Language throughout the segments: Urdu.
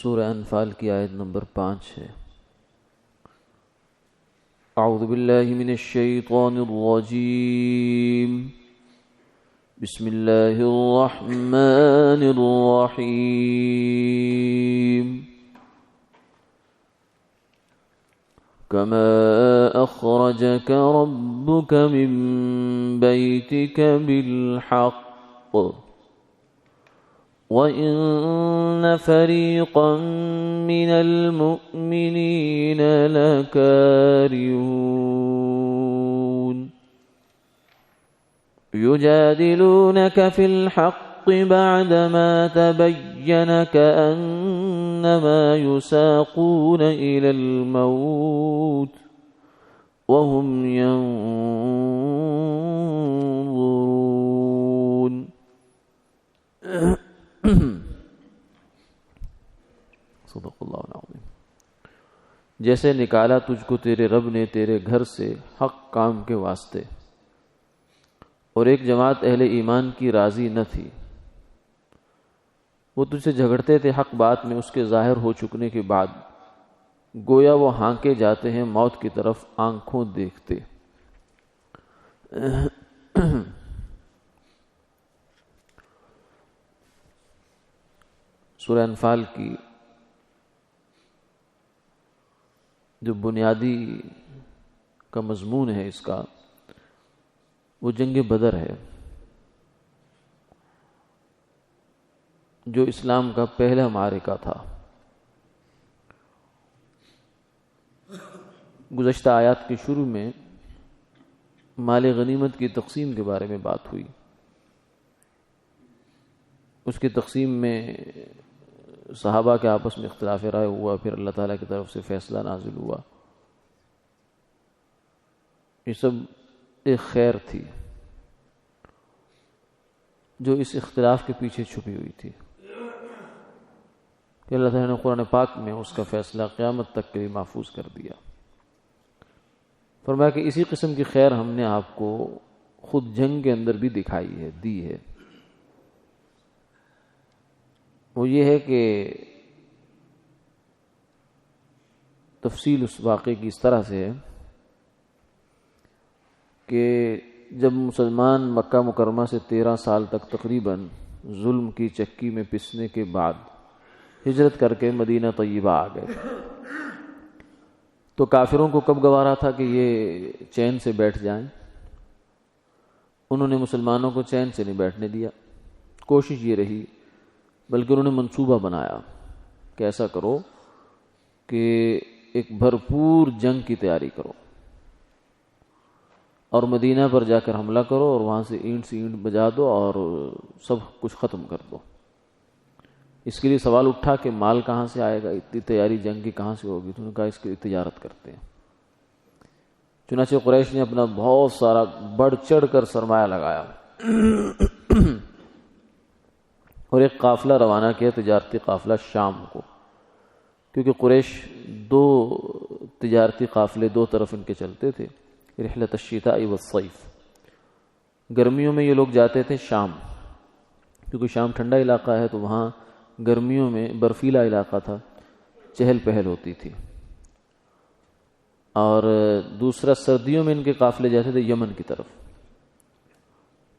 سورہ انفال کی آیت نمبر 5 ہے۔ اعوذ باللہ من الشیطان الرجیم، بسم اللہ الرحمن الرحیم۔ كما أخرجك ربك من بيتك بالحق وإن فريقا من المؤمنين لكارهون يجادلونك في الحق بعدما تبين كأنما يساقون إلى الموت وهم ينظرون۔ صدق اللہ العظیم۔ جیسے نکالا تجھ کو تیرے رب نے تیرے گھر سے حق کام کے واسطے، اور ایک جماعت اہل ایمان کی راضی نہ تھی، وہ تجھ سے جھگڑتے تھے حق بات میں اس کے ظاہر ہو چکنے کے بعد، گویا وہ ہانکے جاتے ہیں موت کی طرف آنکھوں دیکھتے۔ سورہ انفال کی جو بنیادی کا مضمون ہے اس کا، وہ جنگ بدر ہے، جو اسلام کا پہلا معرکہ تھا۔ گزشتہ آیات کے شروع میں مال غنیمت کی تقسیم کے بارے میں بات ہوئی۔ اس کی تقسیم میں صحابہ کے آپس میں اختلاف رائے ہوا، پھر اللہ تعالیٰ کی طرف سے فیصلہ نازل ہوا۔ یہ سب ایک خیر تھی جو اس اختلاف کے پیچھے چھپی ہوئی تھی، کہ اللہ تعالیٰ نے قرآن پاک میں اس کا فیصلہ قیامت تک کے لیے محفوظ کر دیا۔ فرمایا کہ اسی قسم کی خیر ہم نے آپ کو خود جنگ کے اندر بھی دکھائی ہے، دی ہے۔ وہ یہ ہے کہ تفصیل اس واقعے کی اس طرح سے ہے کہ جب مسلمان مکہ مکرمہ سے 13 سال تک تقریباً ظلم کی چکی میں پسنے کے بعد ہجرت کر کے مدینہ طیبہ آ گئے، تو کافروں کو کب گوارا تھا کہ یہ چین سے بیٹھ جائیں؟ انہوں نے مسلمانوں کو چین سے نہیں بیٹھنے دیا۔ کوشش یہ رہی، بلکہ انہوں نے منصوبہ بنایا کہ ایسا کرو کہ ایک بھرپور جنگ کی تیاری کرو اور مدینہ پر جا کر حملہ کرو اور وہاں سے اینٹ سے اینٹ بجا دو اور سب کچھ ختم کر دو۔ اس کے لیے سوال اٹھا کہ مال کہاں سے آئے گا، اتنی تیاری جنگ کی کہاں سے ہوگی؟ تو انہوں نے کہا اس کی تجارت کرتے ہیں۔ چنانچہ قریش نے اپنا بہت سارا بڑھ چڑھ کر سرمایہ لگایا اور ایک قافلہ روانہ کیا، تجارتی قافلہ شام کو، کیونکہ قریش 2 تجارتی قافلے 2 طرف ان کے چلتے تھے، رحلۃ الشتاء والصیف۔ گرمیوں میں یہ لوگ جاتے تھے شام، کیونکہ شام ٹھنڈا علاقہ ہے تو وہاں گرمیوں میں برفیلا علاقہ تھا، چہل پہل ہوتی تھی۔ اور دوسرا سردیوں میں ان کے قافلے جاتے تھے یمن کی طرف۔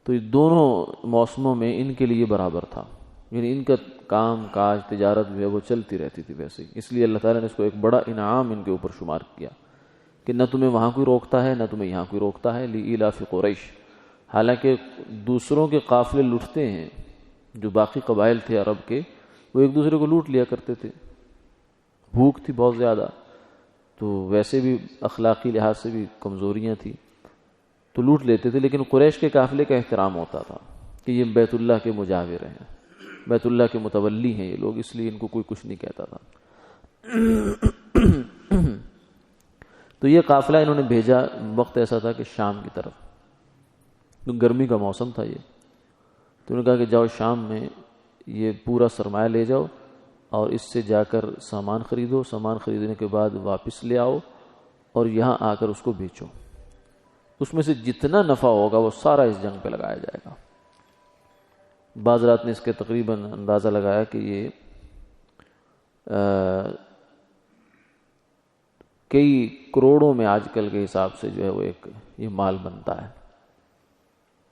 تو یہ دونوں موسموں میں ان کے لیے برابر تھا، یعنی ان کا کام کاج تجارت جو ہے وہ چلتی رہتی تھی ویسے ہی۔ اس لیے اللہ تعالیٰ نے اس کو ایک بڑا انعام ان کے اوپر شمار کیا کہ نہ تمہیں وہاں کوئی روکتا ہے نہ تمہیں یہاں کوئی روکتا ہے۔ لإیلاف قریش، حالانکہ دوسروں کے قافلے لوٹتے ہیں، جو باقی قبائل تھے عرب کے، وہ ایک دوسرے کو لوٹ لیا کرتے تھے، بھوک تھی بہت زیادہ، تو ویسے بھی اخلاقی لحاظ سے بھی کمزوریاں تھیں تو لوٹ لیتے تھے، لیکن قریش کے قافلے کا احترام ہوتا تھا کہ یہ بیت اللہ کے مجاور ہیں، بیت اللہ کے متولی ہیں یہ لوگ، اس لیے ان کو کوئی کچھ نہیں کہتا تھا۔ تو یہ قافلہ انہوں نے بھیجا، وقت ایسا تھا کہ شام کی طرف، تو گرمی کا موسم تھا یہ، تو انہوں نے کہا کہ جاؤ شام میں یہ پورا سرمایہ لے جاؤ اور اس سے جا کر سامان خریدو، سامان خریدنے کے بعد واپس لے آؤ اور یہاں آ کر اس کو بیچو، اس میں سے جتنا نفع ہوگا وہ سارا اس جنگ پہ لگایا جائے گا۔ بعض رات نے اس کے تقریباً اندازہ لگایا کہ یہ کئی کروڑوں میں آج کل کے حساب سے جو ہے وہ ایک یہ مال بنتا ہے.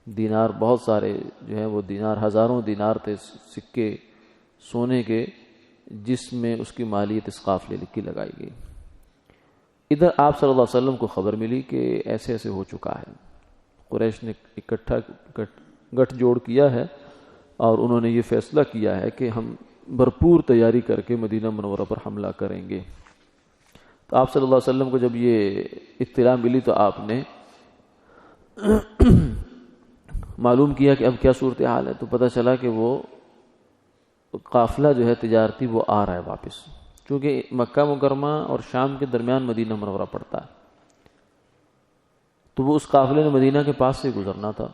دینار بہت سارے جو ہے وہ دینار، ہزاروں دینار تھے سکے سونے کے، جس میں اس کی مالیت اس قافلے کی لگائی گئی. ادھر آپ صلی اللہ علیہ وسلم کو خبر ملی کہ ایسے ایسے ہو چکا ہے. قریش نے گٹھ جوڑ کیا ہے اور انہوں نے یہ فیصلہ کیا ہے کہ ہم بھرپور تیاری کر کے مدینہ منورہ پر حملہ کریں گے. تو آپ صلی اللہ علیہ وسلم کو جب یہ اطلاع ملی تو آپ نے معلوم کیا کہ اب کیا صورتحال ہے. تو پتہ چلا کہ وہ قافلہ جو ہے تجارتی وہ آ رہا ہے واپس، کیونکہ مکہ مکرمہ اور شام کے درمیان مدینہ منورہ پڑتا ہے. تو وہ اس قافلے نے مدینہ کے پاس سے گزرنا تھا.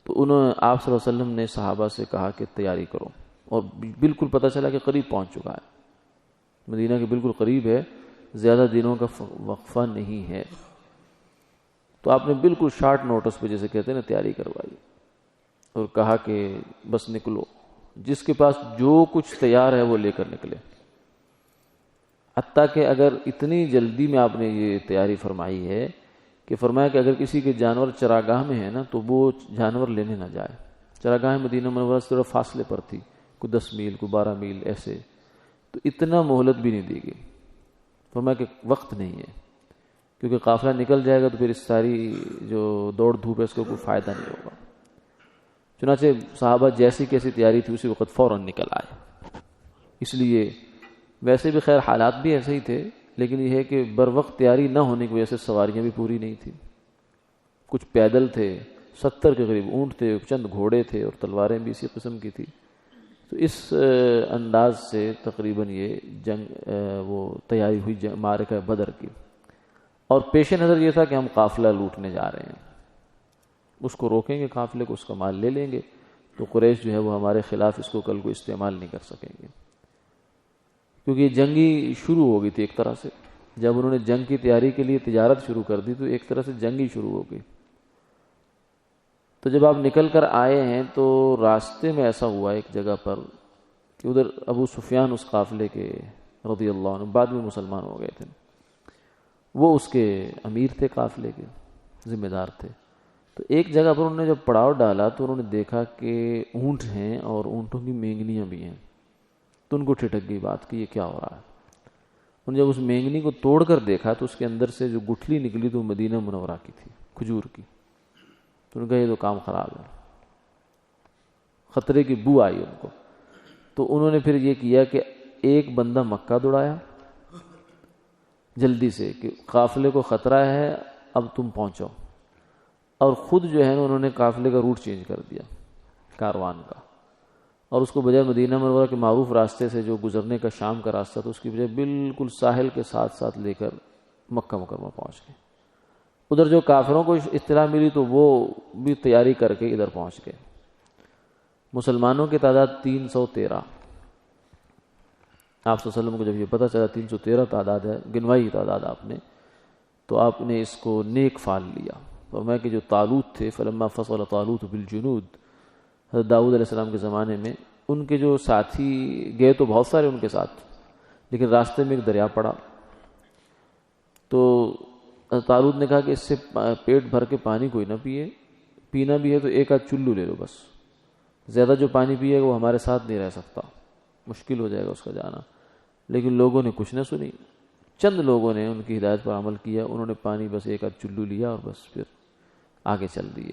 تو انہوں نے آپ صلی اللہ علیہ وسلم نے صحابہ سے کہا کہ تیاری کرو، اور بالکل پتہ چلا کہ قریب پہنچ چکا ہے، مدینہ کے بالکل قریب ہے، زیادہ دنوں کا وقفہ نہیں ہے. تو آپ نے بالکل شارٹ نوٹس پہ جیسے کہتے ہیں نا تیاری کروائی اور کہا کہ بس نکلو، جس کے پاس جو کچھ تیار ہے وہ لے کر نکلے. حتیٰ کہ اگر اتنی جلدی میں آپ نے یہ تیاری فرمائی ہے کہ فرمایا کہ اگر کسی کے جانور چراگاہ میں ہے نا تو وہ جانور لینے نہ جائے. چراگاہ مدینہ منورہ سے تھوڑا فاصلے پر تھی، کوئی 10 میل کوئی 12 میل ایسے، تو اتنا مہلت بھی نہیں دی گئی. فرمایا کہ وقت نہیں ہے، کیونکہ قافلہ نکل جائے گا تو پھر اس ساری جو دوڑ دھوپ ہے اس کو کوئی فائدہ نہیں ہوگا. چنانچہ صحابہ جیسی کیسی تیاری تھی اسی وقت فوراً نکل آئے. اس لیے ویسے بھی خیر حالات بھی ایسے ہی تھے، لیکن یہ ہے کہ بر وقت تیاری نہ ہونے کی وجہ سے سواریاں بھی پوری نہیں تھیں. کچھ پیدل تھے، 70 کے قریب اونٹ تھے، چند گھوڑے تھے، اور تلواریں بھی اسی قسم کی تھی. تو اس انداز سے تقریباً یہ جنگ وہ تیاری ہوئی معرکہ بدر کی. اور پیش نظر یہ تھا کہ ہم قافلہ لوٹنے جا رہے ہیں، اس کو روکیں گے، قافلے کو، اس کا مال لے لیں گے تو قریش جو ہے وہ ہمارے خلاف اس کو کل کو استعمال نہیں کر سکیں گے. کیونکہ یہ جنگی شروع ہو گئی تھی ایک طرح سے. جب انہوں نے جنگ کی تیاری کے لیے تجارت شروع کر دی تو ایک طرح سے جنگ ہی شروع ہو گئی. تو جب آپ نکل کر آئے ہیں تو راستے میں ایسا ہوا ایک جگہ پر کہ ادھر ابو سفیان اس قافلے کے رضی اللہ عنہ بعد میں مسلمان ہو گئے تھے، وہ اس کے امیر تھے، قافلے کے ذمہ دار تھے. تو ایک جگہ پر انہوں نے جب پڑاؤ ڈالا تو انہوں نے دیکھا کہ اونٹ ہیں اور اونٹوں کی مینگنیاں بھی ہیں. تو ان کو ٹھٹک گئی بات کہ یہ کیا ہو رہا ہے. انہوں نے جب اس مینگنی کو توڑ کر دیکھا تو اس کے اندر سے جو گٹھلی نکلی تو مدینہ منورہ کی تھی، کھجور کی. تو انہوں نے کہا یہ تو کام خراب ہے، خطرے کی بو آئی ان کو. تو انہوں نے پھر یہ کیا کہ ایک بندہ مکہ دوڑایا جلدی سے کہ قافلے کو خطرہ ہے اب تم پہنچو، اور خود جو ہے انہوں نے قافلے کا روٹ چینج کر دیا کاروان کا، اور اس کو بجائے مدینہ منورہ کے معروف راستے سے جو گزرنے کا شام کا راستہ تھا اس کی بجائے بالکل ساحل کے ساتھ ساتھ لے کر مکہ مکرمہ پہنچ گئے. ادھر جو کافروں کو اطلاع ملی تو وہ بھی تیاری کر کے ادھر پہنچ گئے. مسلمانوں کی تعداد 313. آپ صلی اللہ علیہ وسلم کو جب یہ پتہ چلا 313 تعداد ہے، گنوائی تعداد آپ نے، تو آپ نے اس کو نیک فال لیا. فرمایا کہ جو طالوت تھے، فلما فصل طالوت بالجنود، حضرت داؤد علیہ السلام کے زمانے میں ان کے جو ساتھی گئے تو بہت سارے ان کے ساتھ، لیکن راستے میں ایک دریا پڑا. تو طالوت نے کہا کہ اس سے پیٹ بھر کے پانی کوئی نہ پیے، پینا بھی ہے تو ایک آدھ چلو لے لو بس، زیادہ جو پانی پیے گا وہ ہمارے ساتھ نہیں رہ سکتا، مشکل ہو جائے گا اس کا جانا. لیکن لوگوں نے کچھ نہ سنی. چند لوگوں نے ان کی ہدایت پر عمل کیا، انہوں نے پانی بس ایک آدھ چلو لیا اور بس پھر آگے چل دیے.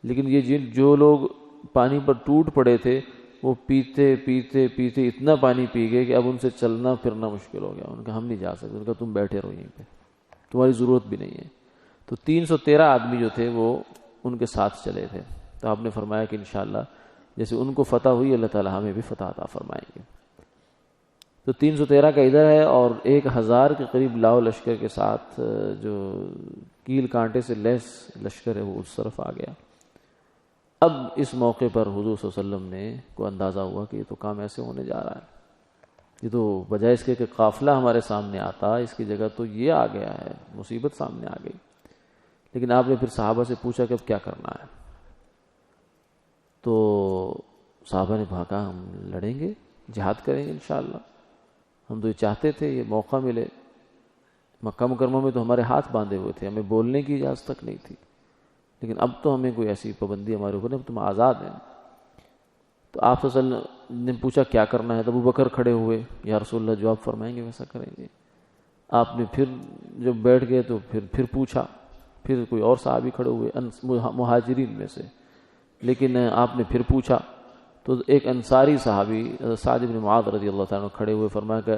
لیکن یہ جو لوگ پانی پر ٹوٹ پڑے تھے وہ پیتے پیتے پیتے اتنا پانی پی گئے کہ اب ان سے چلنا پھرنا مشکل ہو گیا. ان کا ہم نہیں جا سکتے، ان کا تم بیٹھے رہو یہیں پہ، تمہاری ضرورت بھی نہیں ہے. تو 313 آدمی جو تھے وہ ان کے ساتھ چلے تھے. تو آپ نے فرمایا کہ انشاءاللہ جیسے ان کو فتح ہوئی اللہ تعالی ہمیں بھی فتح عطا فرمائیں گے. تو 313 کا ادھر ہے، اور 1000 کے قریب لاؤ لشکر کے ساتھ جو کیل کانٹے سے لیس لشکر ہے وہ اس طرف آ گیا. اب اس موقع پر حضور صلی اللہ علیہ وسلم نے کو اندازہ ہوا کہ یہ تو کام ایسے ہونے جا رہا ہے، یہ تو بجائے اس کے کہ قافلہ ہمارے سامنے آتا اس کی جگہ تو یہ آ گیا ہے، مصیبت سامنے آ گئی. لیکن آپ نے پھر صحابہ سے پوچھا کہ اب کیا کرنا ہے. تو صحابہ نے کہا ہم لڑیں گے جہاد کریں گے انشاءاللہ. ہم تو یہ چاہتے تھے یہ موقع ملے. مکہ مکرمہ میں تو ہمارے ہاتھ باندھے ہوئے تھے, ہمیں بولنے کی اجازت تک نہیں تھی, لیکن اب تو ہمیں کوئی ایسی پابندی ہمارے اوپر نہیں, اب تم آزاد ہیں. تو آپ صلی اللہ علیہ وسلم نے پوچھا کیا کرنا ہے, تو ابو بکر کھڑے ہوئے, یا رسول اللہ جو آپ فرمائیں گے ویسا کریں گے. آپ نے پھر جب بیٹھ گئے تو پھر پوچھا, پھر کوئی اور صحابی کھڑے ہوئے مہاجرین میں سے, لیکن آپ نے پھر پوچھا تو ایک انصاری صحابی سعد بن معاذ رضی اللہ تعالیٰ عنہ کھڑے ہوئے, فرمایا کہ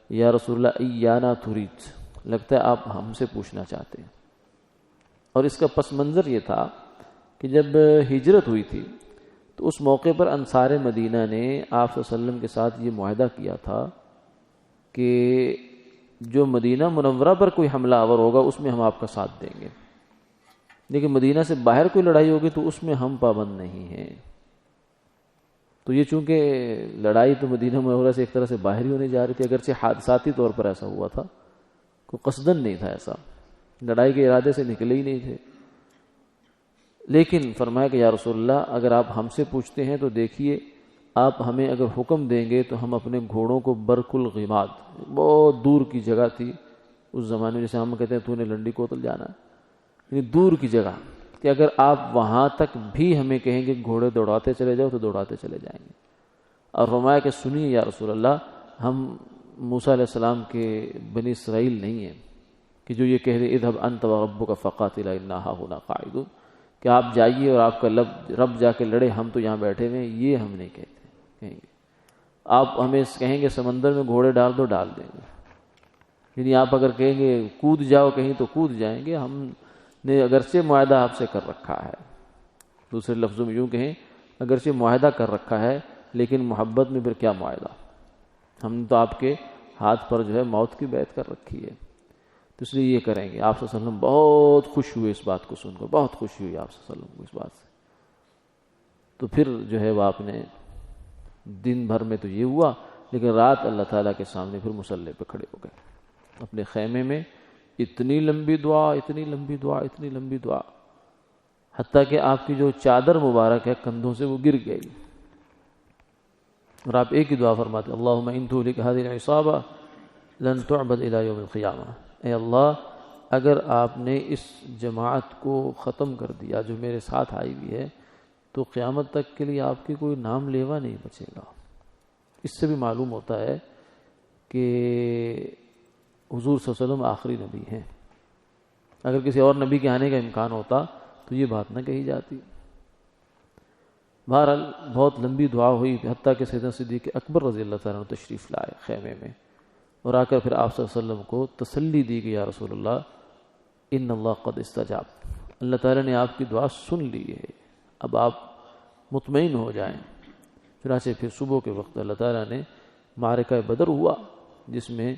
یا رسول اللہ ایانا ترید, لگتا ہے آپ ہم سے پوچھنا چاہتے ہیں. اور اس کا پس منظر یہ تھا کہ جب ہجرت ہوئی تھی تو اس موقع پر انصار مدینہ نے آپ صلی اللہ علیہ وسلم کے ساتھ یہ معاہدہ کیا تھا کہ جو مدینہ منورہ پر کوئی حملہ آور ہوگا اس میں ہم آپ کا ساتھ دیں گے, لیکن مدینہ سے باہر کوئی لڑائی ہوگی تو اس میں ہم پابند نہیں ہیں. تو یہ چونکہ لڑائی تو مدینہ منورہ سے ایک طرح سے باہر ہی ہونے جا رہی تھی, اگرچہ حادثاتی طور پر ایسا ہوا تھا, کوئی قصدن نہیں تھا, ایسا لڑائی کے ارادے سے نکلے ہی نہیں تھے. لیکن فرمایا کہ یا رسول اللہ اگر آپ ہم سے پوچھتے ہیں تو دیکھیے آپ ہمیں اگر حکم دیں گے تو ہم اپنے گھوڑوں کو برک الغماد, بہت دور کی جگہ تھی اس زمانے میں, جیسے ہم کہتے ہیں تو نے لنڈی کوتل جانا, یعنی دور کی جگہ, کہ اگر آپ وہاں تک بھی ہمیں کہیں گے گھوڑے دوڑاتے چلے جاؤ تو دوڑاتے چلے جائیں گے. اور فرمایا کہ سنیے یا رسول اللہ, ہم موسیٰ علیہ السلام کے بنی اسرائیل نہیں ہیں کہ جو یہ کہہ رہے اذهب انت وربک فقاتلا انا ہاہنا قاعدون, کہ آپ جائیے اور آپ کا رب جا کے لڑے, ہم تو یہاں بیٹھے ہوئے ہیں, یہ ہم نہیں کہتے. کہیں گے آپ ہمیں کہیں گے سمندر میں گھوڑے ڈال دو, ڈال دیں گے. یعنی آپ اگر کہیں گے کود جاؤ کہیں تو کود جائیں گے. ہم نے اگرچہ معاہدہ آپ سے کر رکھا ہے, دوسرے لفظوں میں یوں کہیں اگرچہ معاہدہ کر رکھا ہے لیکن محبت میں پھر کیا معاہدہ, ہم نے تو آپ کے ہاتھ پر جو ہے موت کی بیعت کر رکھی ہے, تو اس لیے یہ کریں گے. آپ صلی اللہ علیہ وسلم بہت خوش ہوئے اس بات کو سن کر, بہت خوشی ہوئی آپ صلی اللہ علیہ وسلم کو اس بات سے. تو پھر جو ہے وہ آپ نے دن بھر میں تو یہ ہوا, لیکن رات اللہ تعالیٰ کے سامنے پھر مصلی پہ کھڑے ہو گئے اپنے خیمے میں. اتنی لمبی دعا, اتنی لمبی دعا, اتنی لمبی دعا, حتیٰ کہ آپ کی جو چادر مبارک ہے کندھوں سے وہ گر گئی, اور آپ ایک ہی دعا فرماتے اللہم ان تہلک ہذہ العصابہ لن تعبد الی یوم القیامہ, اے اللہ اگر آپ نے اس جماعت کو ختم کر دیا جو میرے ساتھ آئی ہوئی ہے تو قیامت تک کے لیے آپ کی کوئی نام لیوا نہیں بچے گا. اس سے بھی معلوم ہوتا ہے کہ حضور صلی اللہ علیہ وسلم آخری نبی ہیں. اگر کسی اور نبی کے آنے کا امکان ہوتا تو یہ بات نہ کہی جاتی. بہرحال بہت لمبی دعا ہوئی, حتیٰ کہ سیدنا صدیق اکبر رضی اللہ تعالیٰ عنہ تشریف لائے خیمے میں, اور آ کر پھر آپ صلی اللہ علیہ وسلم کو تسلی دی کہ یا رسول اللہ ان اللہ قد استجاب, اللہ تعالیٰ نے آپ کی دعا سن لی ہے, اب آپ مطمئن ہو جائیں. چنانچہ پھر صبح کے وقت اللہ تعالیٰ نے معرکہ بدر ہوا جس میں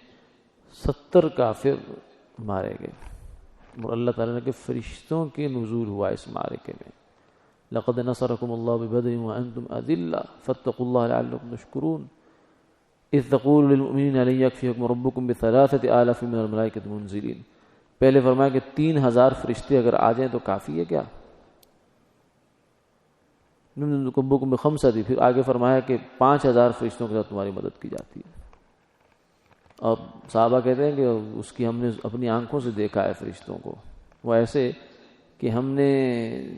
70 کافر مارے گئے, اور اللہ تعالیٰ نے کہ فرشتوں کے نزول ہوا اس معرکے میں. لقد نصرکم اللہ ببدر وانتم اذلہ فاتقوا اللہ لعلکم تشکرون اذ تقول للمؤمنین لن یکفیکم ربکم بثلاثة آلاف من الملائکۃ منزلین. پہلے فرمایا کہ 3000 فرشتے اگر آ جائیں تو کافی ہے کیا, ربکم بخمسۃ, پھر آگے فرمایا کہ 5000 فرشتوں کے ساتھ تمہاری مدد کی جاتی ہے. اور صحابہ کہتے ہیں کہ اس کی ہم نے اپنی آنکھوں سے دیکھا ہے فرشتوں کو, وہ ایسے کہ ہم نے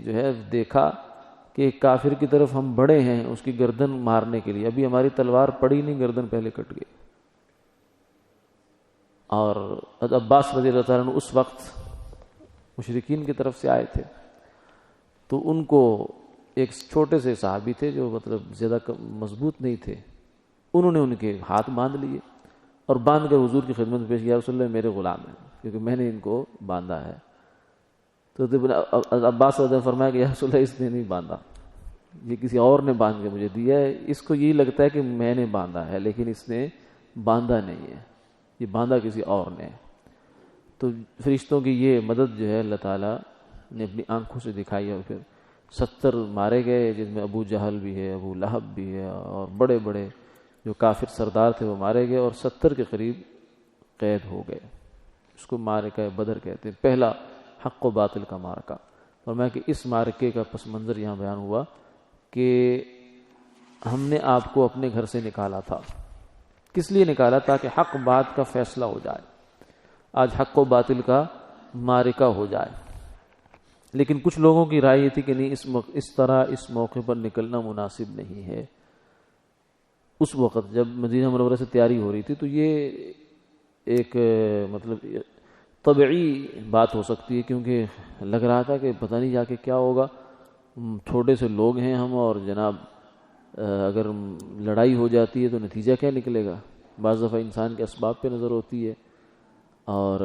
جو ہے دیکھا کہ ایک کافر کی طرف ہم بڑھے ہیں اس کی گردن مارنے کے لیے, ابھی ہماری تلوار پڑی نہیں, گردن پہلے کٹ گئی. اور عباس رضی اللہ تعالیٰ عنہ اس وقت مشرکین کی طرف سے آئے تھے, تو ان کو ایک چھوٹے سے صحابی تھے جو مطلب زیادہ مضبوط نہیں تھے, انہوں نے ان کے ہاتھ باندھ لیے اور باندھ کر حضور کی خدمت میں پیش کیا, رسول اللہ میرے غلام ہیں کیونکہ میں نے ان کو باندھا ہے. تو عباس رضی اللہ عنہ فرمایا کہ یا رسول اللہ اس نے نہیں باندھا, یہ کسی اور نے باندھ کے مجھے دیا ہے, اس کو یہی لگتا ہے کہ میں نے باندھا ہے لیکن اس نے باندھا نہیں ہے, یہ باندھا کسی اور نے. تو فرشتوں کی یہ مدد جو ہے اللہ تعالیٰ نے اپنی آنکھوں سے دکھائی, اور پھر 70 مارے گئے جن میں ابو جہل بھی ہے, ابو لہب بھی ہے, اور بڑے بڑے جو کافر سردار تھے وہ مارے گئے, اور 70 کے قریب قید ہو گئے. اس کو معرکہ بدر کہتے ہیں, پہلا حق و باطل کا معرکہ. اور میں کہ اس معرکے کا پس منظر یہاں بیان ہوا کہ ہم نے آپ کو اپنے گھر سے نکالا تھا. کس لیے نکالا؟ تاکہ حق بات کا فیصلہ ہو جائے. آج حق و باطل کا معرکہ ہو جائے. لیکن کچھ لوگوں کی رائے یہ تھی کہ نہیں، اس طرح اس موقع پر نکلنا مناسب نہیں ہے. اس وقت جب مدینہ منورہ سے تیاری ہو رہی تھی تو یہ ایک مطلب طبعی بات ہو سکتی ہے، کیونکہ لگ رہا تھا کہ پتہ نہیں جا کے کیا ہوگا. تھوڑے سے لوگ ہیں ہم، اور جناب اگر لڑائی ہو جاتی ہے تو نتیجہ کیا نکلے گا. بعض دفعہ انسان کے اسباب پہ نظر ہوتی ہے، اور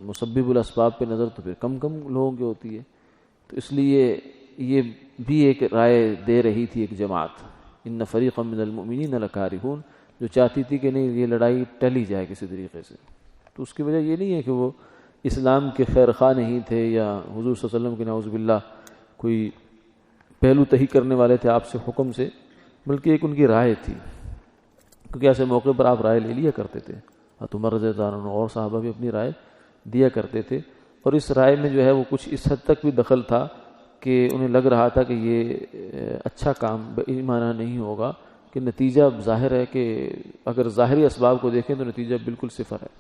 مسبب الاسباب پہ نظر تو پھر کم لوگوں کی ہوتی ہے. تو اس لیے یہ بھی ایک رائے دے رہی تھی ایک جماعت، ان فریقا من المؤمنین لکارہون، جو چاہتی تھی کہ نہیں یہ لڑائی ٹلی جائے کسی طریقے سے. تو اس کی وجہ یہ نہیں ہے کہ وہ اسلام کے خیر خواہ نہیں تھے یا حضور صلی اللہ علیہ وسلم کے نعوذ باللہ کوئی پہلو تہی کرنے والے تھے آپ سے حکم سے، بلکہ ایک ان کی رائے تھی. کیونکہ ایسے موقع پر آپ رائے لے لیا کرتے تھے. عمر رضی اللہ عنہ اور صحابہ بھی اپنی رائے دیا کرتے تھے، اور اس رائے میں جو ہے وہ کچھ اس حد تک بھی دخل تھا کہ انہیں لگ رہا تھا کہ یہ اچھا کام بےایمانہ نہیں ہوگا، کہ نتیجہ ظاہر ہے کہ اگر ظاہری اسباب کو دیکھیں تو نتیجہ بالکل صفر ہے.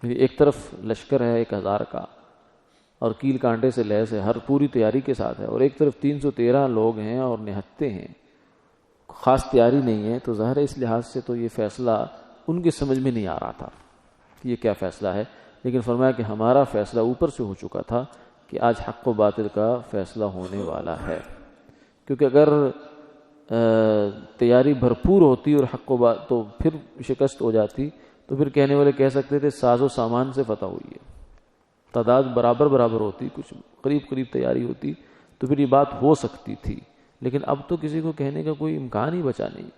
ایک طرف لشکر ہے 1000 کا اور کیل کانٹے سے لیس ہے، ہر پوری تیاری کے ساتھ ہے، اور ایک طرف 313 لوگ ہیں اور نہتے ہیں، خاص تیاری نہیں ہے. تو ظاہر ہے اس لحاظ سے تو یہ فیصلہ ان کی سمجھ میں نہیں آ رہا تھا کہ یہ کیا فیصلہ ہے. لیکن فرمایا کہ ہمارا فیصلہ اوپر سے ہو چکا تھا کہ آج حق و باطل کا فیصلہ ہونے والا ہے. کیونکہ اگر تیاری بھرپور ہوتی اور حق و باطل تو پھر شکست ہو جاتی، تو پھر کہنے والے کہہ سکتے تھے ساز و سامان سے فتح ہوئی ہے. تعداد برابر ہوتی، کچھ قریب تیاری ہوتی تو پھر یہ بات ہو سکتی تھی. لیکن اب تو کسی کو کہنے کا کوئی امکان ہی بچا نہیں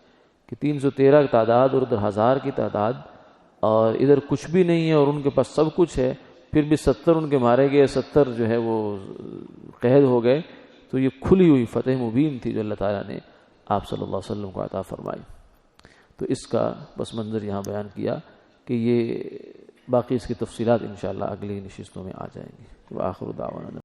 کہ 313 تعداد اور ادھر 1000 کی تعداد، اور ادھر کچھ بھی نہیں ہے اور ان کے پاس سب کچھ ہے، پھر بھی 70 ان کے مارے گئے، 70 جو ہے وہ قید ہو گئے. تو یہ کھلی ہوئی فتح مبین تھی جو اللہ تعالیٰ نے آپ صلی اللہ علیہ وسلم کو عطا فرمائی. تو اس کا بس منظر یہاں بیان کیا کہ یہ باقی اس کی تفصیلات انشاءاللہ اگلی نشستوں میں آ جائیں گی. وآخر دعوانا